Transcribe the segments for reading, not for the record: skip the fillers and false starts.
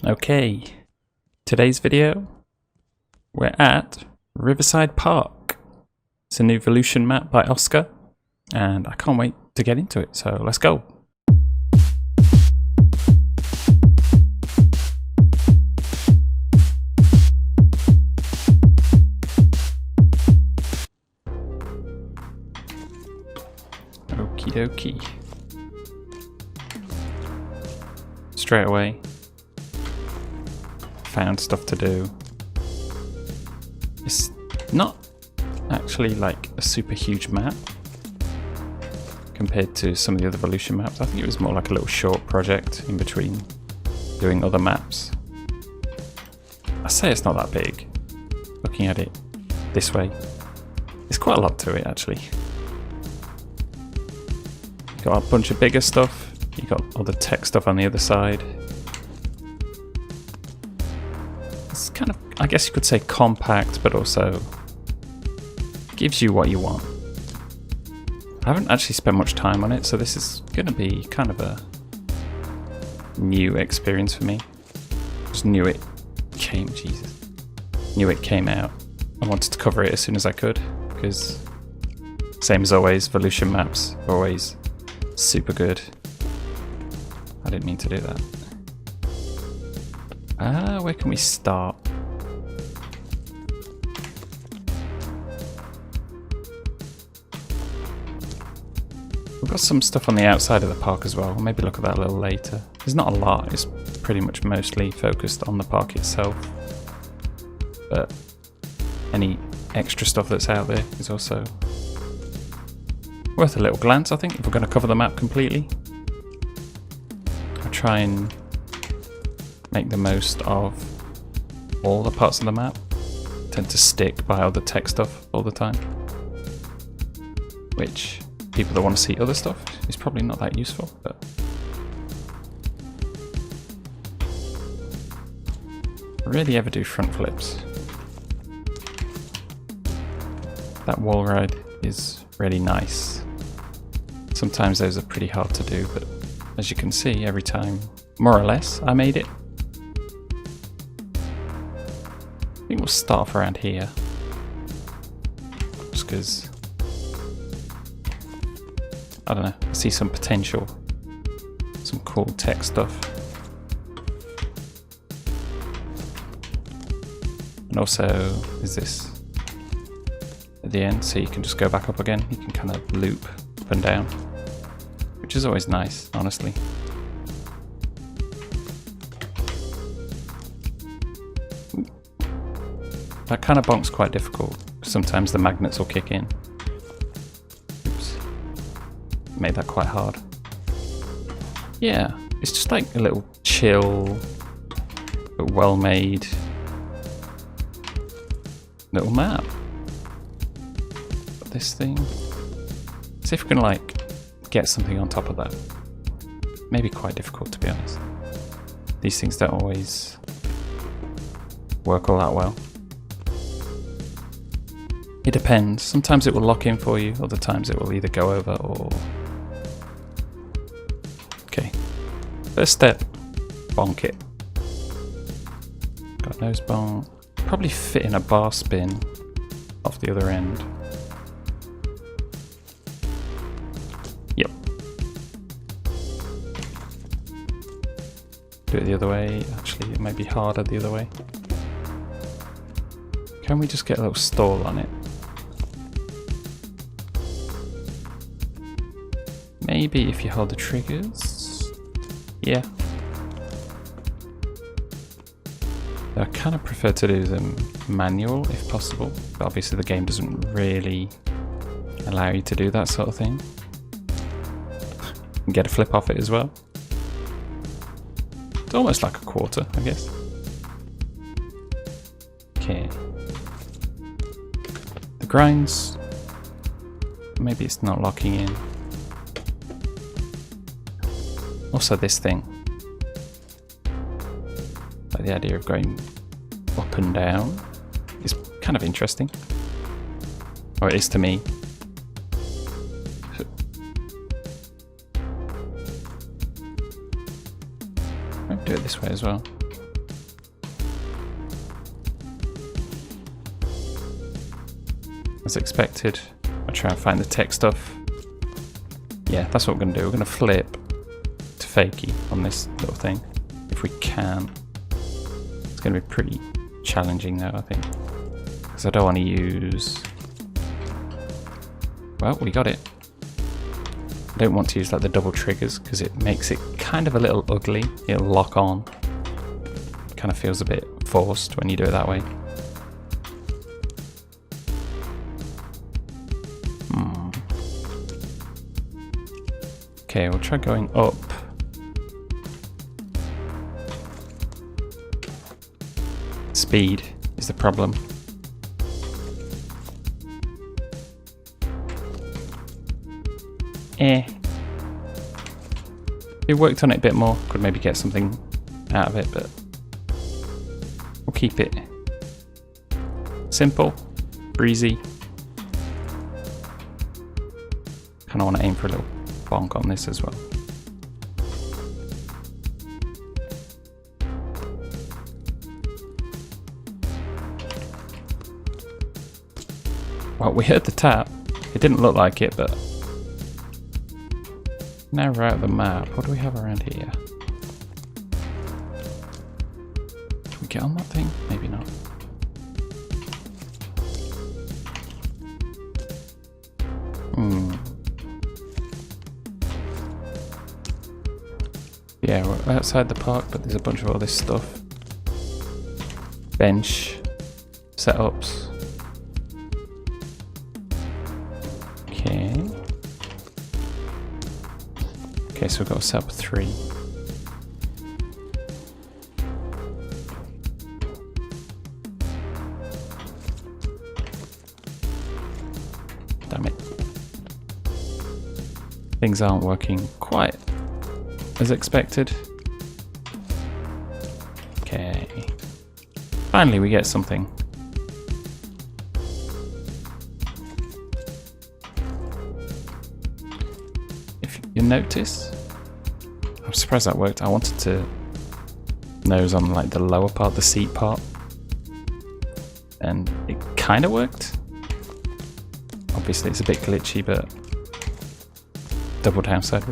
Okay, today's video, we're at Riverside Park. It's a new Volution map by Oscar, and I can't wait to get into it, so let's go. Okie dokie. Straight away, found stuff to do. It's not actually like a super huge map compared to some of the other Volution maps. I think it was more like a little short project in between doing other maps. I say it's not that big, looking at it this way. There's quite a lot to it actually. Got a bunch of bigger stuff. You got all the tech stuff on the other side. It's kind of, I guess you could say compact, but also gives you what you want. I haven't actually spent much time on it, so this is going to be kind of a new experience for me. Just knew it came out. I wanted to cover it as soon as I could, because same as always, Volution maps are always super good. I didn't mean to do that. Where can we start? We've got some stuff on the outside of the park as well. We'll maybe look at that a little later. There's not a lot, it's pretty much mostly focused on the park itself. But any extra stuff that's out there is also worth a little glance, I think, if we're going to cover the map completely. I'll try and make the most of all the parts of the map. Tend to stick by all the tech stuff all the time, which people that want to see other stuff is probably not that useful, but rarely ever do front flips. That wall ride is really nice. Sometimes those are pretty hard to do, but as you can see, every time, more or less, I made it. I think we'll start off around here, just because, I don't know, I see some potential, some cool tech stuff. And also, is this at the end, so you can just go back up again. You can kind of loop up and down, which is always nice, honestly. Ooh. That kind of bonk's quite difficult. Sometimes the magnets will kick in. Oops. Made that quite hard. Yeah, it's just like a little chill, but well-made little map. This thing. See if we can like get something on top of that. Maybe quite difficult, to be honest. These things don't always work all that well. It depends. Sometimes it will lock in for you, other times it will either go over or... Okay. First step, bonk it. God knows bonk. Probably fit in a bar spin off the other end. Do it the other way. Actually, it might be harder the other way. Can we just get a little stall on it? Maybe if you hold the triggers. Yeah. I kind of prefer to do them manual if possible, but obviously the game doesn't really allow you to do that sort of thing. You can get a flip off it as well. It's almost like a quarter, I guess. Okay. The grinds, maybe it's not locking in. Also this thing. Like the idea of going up and down is kind of interesting. Or it is to me. Do it this way as well. as expected. I'll try and find the tech stuff. Yeah, that's what we're going to do. We're going to flip to fakie on this little thing, if we can. It's going to be pretty challenging though, I think. Because I don't want to use... Well, we got it. I don't want to use like the double triggers because it makes it kind of a little ugly. It'll lock on. Kind of feels a bit forced when you do it that way. Okay, we'll try going up. Speed is the problem. If we worked on it a bit more, could maybe get something out of it, but we'll keep it simple, breezy. Kind of want to aim for a little bonk on this as well. Well, we heard the tap. It didn't look like it, but now we're out of the map. What do we have around here? Can we get on that thing? Maybe not. Yeah, we're outside the park, but there's a bunch of all this stuff. Bench setups. Okay, so we've got to set up 3. Damn it. Things aren't working quite as expected. Okay. Finally we get something. If you notice, I'm surprised that worked. I wanted to nose on like the lower part, the seat part, and it kind of worked. Obviously it's a bit glitchy, but double downside.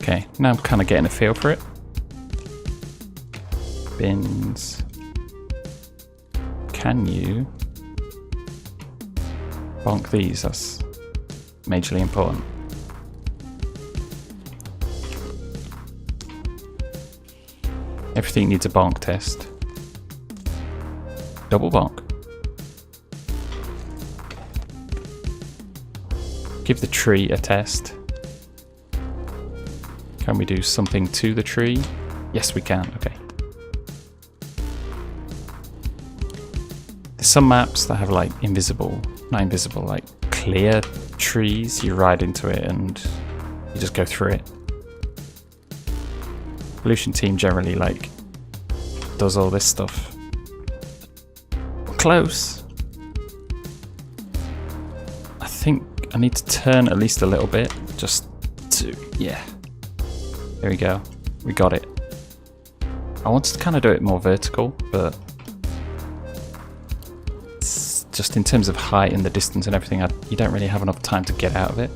Okay, now I'm kind of getting a feel for it. Bins. Can you bonk these? That's majorly important. Everything needs a bonk test. Double bonk. Give the tree a test. Can we do something to the tree? Yes, we can. Okay. There's some maps that have like not invisible, like clear trees. You ride into it and you just go through it. Volution team generally like does all this stuff. We're close. I think I need to turn at least a little bit just to, yeah. There we go. We got it. I wanted to kind of do it more vertical, but it's just in terms of height and the distance and everything, you don't really have enough time to get out of it.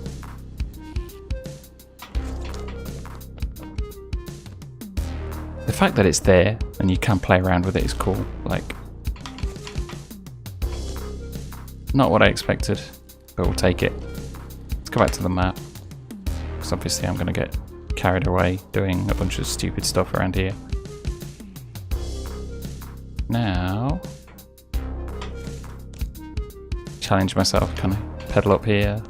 The fact that it's there and you can play around with it is cool. Like, not what I expected, but we'll take it. Let's go back to the map, because obviously I'm going to get carried away doing a bunch of stupid stuff around here. Now, challenge myself, can I pedal up here?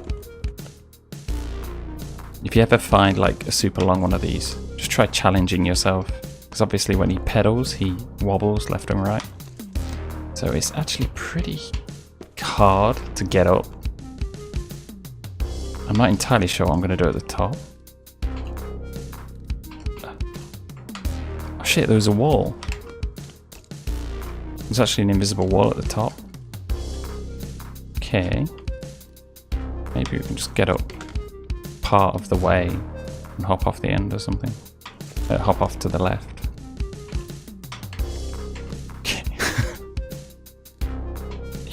If you ever find like a super long one of these, just try challenging yourself, because obviously when he pedals he wobbles left and right, so it's actually pretty hard to get up. I'm not entirely sure what I'm going to do at the top. Oh shit, there was a wall. There's actually an invisible wall at the top. Okay. Maybe we can just get up part of the way and hop off the end or something. Hop off to the left.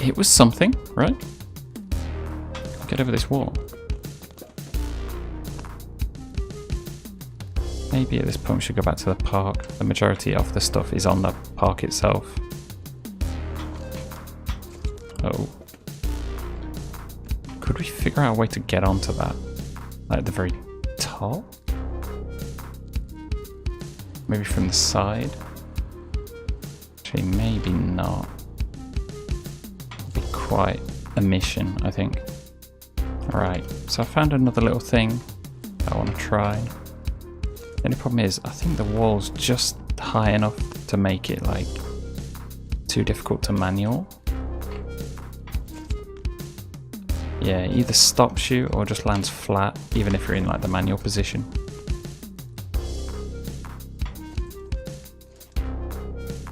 It was something, right? Get over this wall. Maybe at this point we should go back to the park. The majority of the stuff is on the park itself. Oh. Could we figure out a way to get onto that? Like at the very top? Maybe from the side? Actually, maybe not. It'd be quite a mission, I think. Alright, so I found another little thing I want to try. The only problem is, I think the wall's just high enough to make it like too difficult to manual. Yeah, it either stops you or just lands flat, even if you're in like the manual position.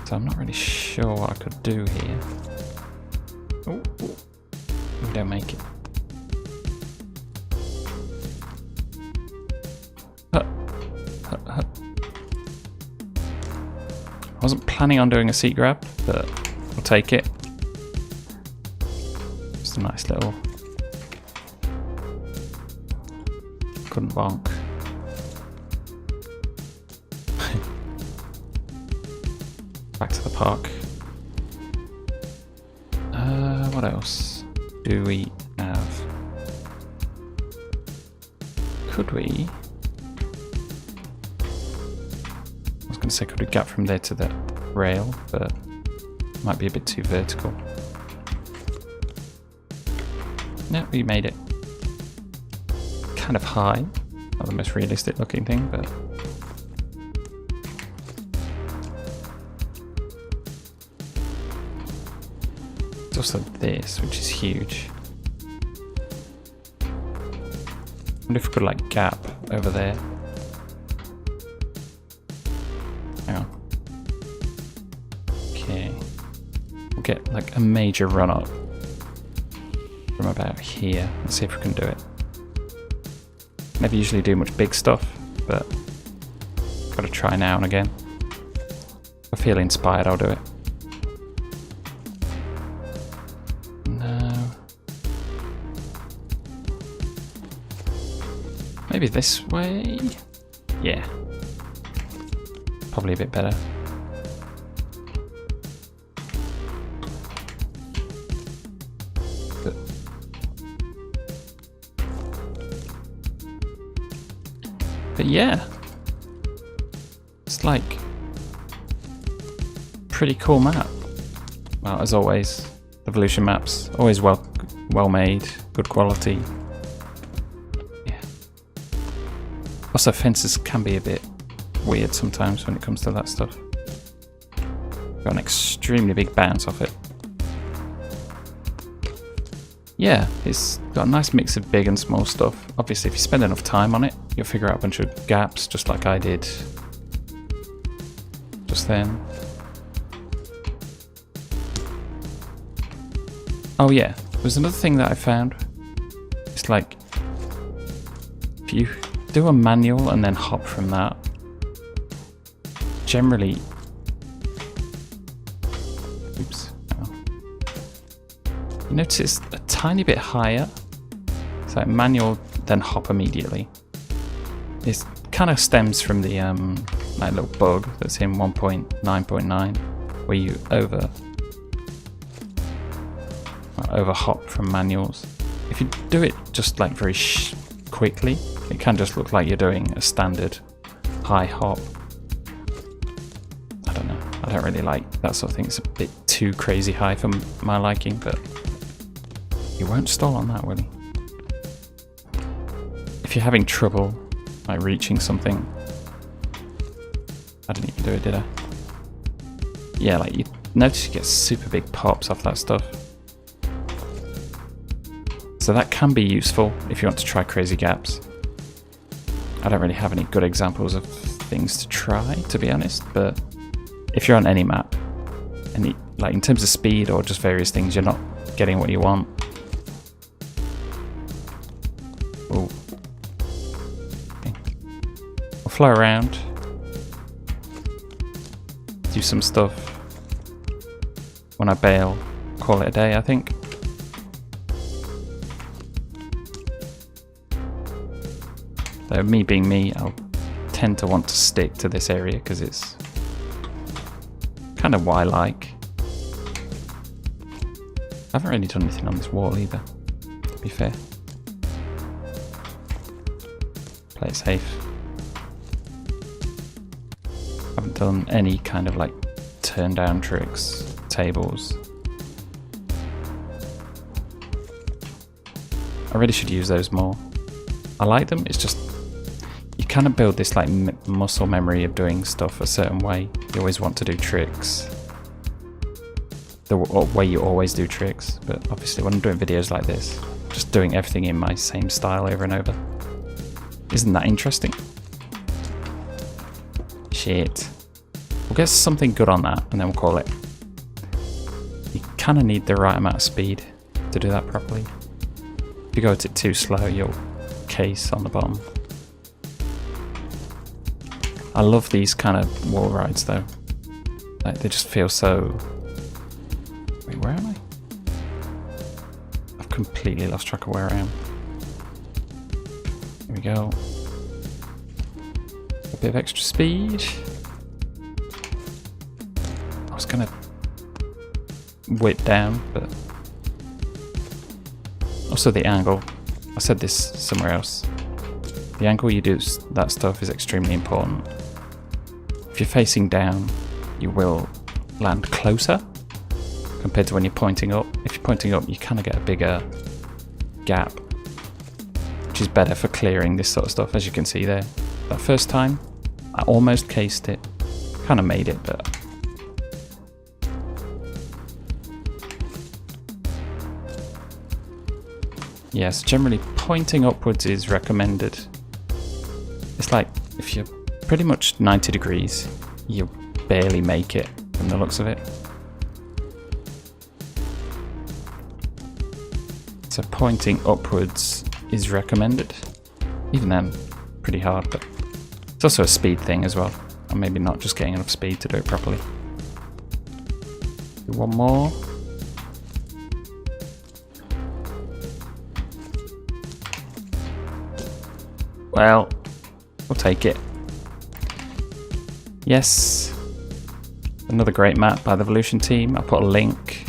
So I'm not really sure what I could do here. Oh, we don't make it. I wasn't planning on doing a seat grab, but I'll take it. Just a nice little... Couldn't bonk. Back to the park. What else do we have? Could we... I was going to say could we gap from there to the rail, but might be a bit too vertical. No, we made it. Kind of high. Not the most realistic looking thing, but... There's also this, which is huge. I wonder if we could like gap over there. Hang on. Okay. We'll get like a major run up from about here. Let's see if we can do it. Never usually do much big stuff, but gotta try now and again. If I feel inspired, I'll do it. No. Maybe this way? Yeah. Probably a bit better. But yeah, it's like pretty cool map. Well, as always, the Volution maps always well made, good quality. Yeah. Also, fences can be a bit weird sometimes when it comes to that stuff. Got an extremely big bounce off it. Yeah, it's got a nice mix of big and small stuff. Obviously, if you spend enough time on it, you'll figure out a bunch of gaps, just like I did just then. Oh yeah, there's another thing that I found. It's like, if you do a manual and then hop from that, generally... Oops. You notice it's a tiny bit higher. It's like manual, then hop immediately. It kind of stems from the like little bug that's in 1.9.9, where you over hop from manuals. If you do it just like very quickly, it can just look like you're doing a standard high hop. I don't know. I don't really like that sort of thing. It's a bit too crazy high for my liking, but you won't stall on that, will you? If you're having trouble like reaching something, I didn't even do it, did I? Yeah, like you notice you get super big pops off that stuff. So that can be useful if you want to try crazy gaps. I don't really have any good examples of things to try, to be honest, but if you're on any map, and like in terms of speed or just various things, you're not getting what you want. Oh. Okay. We'll fly around. do some stuff. When I bail, call it a day, I think. So me being me, I'll tend to want to stick to this area because it's kind of what I like. I haven't really done anything on this wall either, to be fair. Play it safe. Haven't done any kind of like turn down tricks, tables. I really should use those more. I like them, it's just you kind of build this like muscle memory of doing stuff a certain way. You always want to do tricks the way you always do tricks, but obviously when I'm doing videos like this, just doing everything in my same style over and over. Isn't that interesting? Shit. We'll get something good on that and then we'll call it. You kind of need the right amount of speed to do that properly. If you go at it too slow, you'll case on the bottom. I love these kind of wall rides though. Like they just feel so... Wait, where am I? I've completely lost track of where I am. Here we go. A bit of extra speed. I was gonna whip down, but also the angle. I said this somewhere else. The angle you do that stuff is extremely important. If you're facing down, you will land closer compared to when you're pointing up. If you're pointing up, you kind of get a bigger gap, which is better for clearing this sort of stuff, as you can see there. That first time, I almost cased it. Kind of made it, but... Yes, generally pointing upwards is recommended. It's like, if you're pretty much 90 degrees, you barely make it from the looks of it. So pointing upwards is recommended. Even then, pretty hard, but it's also a speed thing as well. Or maybe not just getting enough speed to do it properly. Do one more. Well, we'll take it. Yes. Another great map by the Volution team. I'll put a link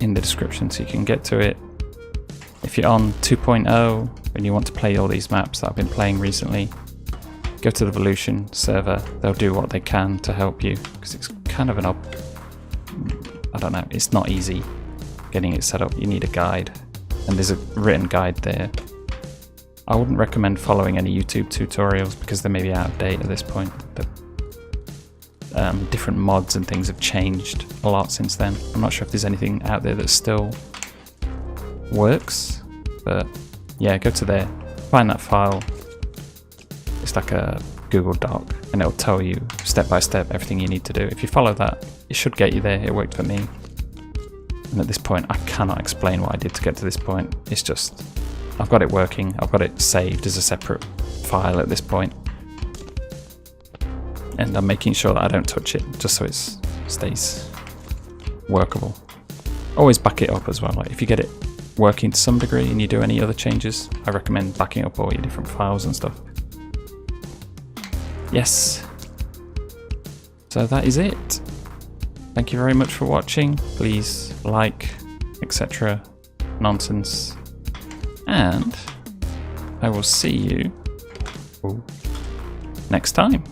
in the description so you can get to it. If you're on 2.0 and you want to play all these maps that I've been playing recently, go to the Volution server. They'll do what they can to help you because it's kind of I don't know, it's not easy getting it set up. You need a guide and there's a written guide there. I wouldn't recommend following any YouTube tutorials because they may be out of date at this point. The different mods and things have changed a lot since then. I'm not sure if there's anything out there that still works, but yeah, go to there, find that file. It's like a Google Doc and it'll tell you step by step everything you need to do. If you follow that, it should get you there. It worked for me. And at this point, I cannot explain what I did to get to this point. It's just, I've got it working. I've got it saved as a separate file at this point. And I'm making sure that I don't touch it just so it stays workable. Always back it up as well. Like if you get it working to some degree and you do any other changes, I recommend backing up all your different files and stuff. Yes. So that is it. Thank you very much for watching. Please like, etc. nonsense. And I will see you next time.